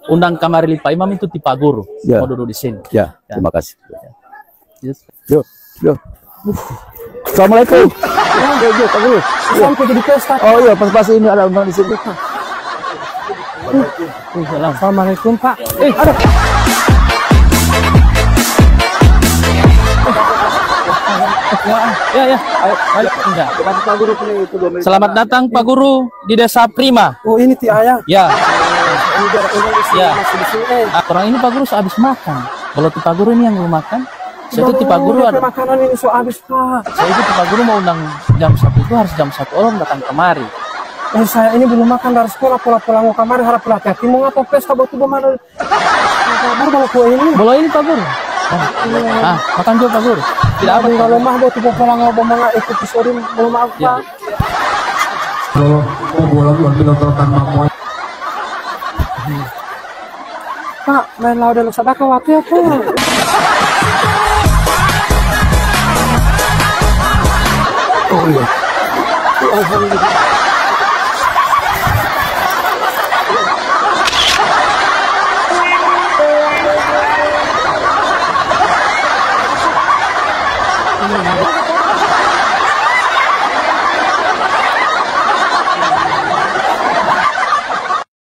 undang kamari Pak Imam itu di Pak Guru. Ya. Mau duduk di sini. Ya, terima kasih. Yes. Yo, yo. Assalamualaikum. Yo, Pak Guru. Sampai jadi pesta. Oh iya, pas ini ada undang di sini. Assalamualaikum Pak. Ada. Ya, ayo, enggak. Selamat datang Pak Guru di Desa Prima. Oh ini Ti Ayah. Ya, Ini jarak ini di sini Ya. masih di sini. orang ini Pak Guru habis makan. Kalau Pak Guru ini yang belum makan, saya itu Pak Guru ada. Makanan ini so habis Pak. Saya itu Pak Guru mau undang jam 1 itu harus jam 1 orang datang kemari. Saya ini belum makan dari sekolah, pulang mau kamar harap hati-hati mau ngapa pesta batu bamar. Kabar kalau kue ini. Bola ini Pak Guru. Makan juga Pak Guru. Tidak apa Kalau mah batu pulang mau bamar ikut episode belum apa. Ya. Pak, main lawan dalam sadaka waktu ya Pak. Oh iya. Alhamdulillah. Oh,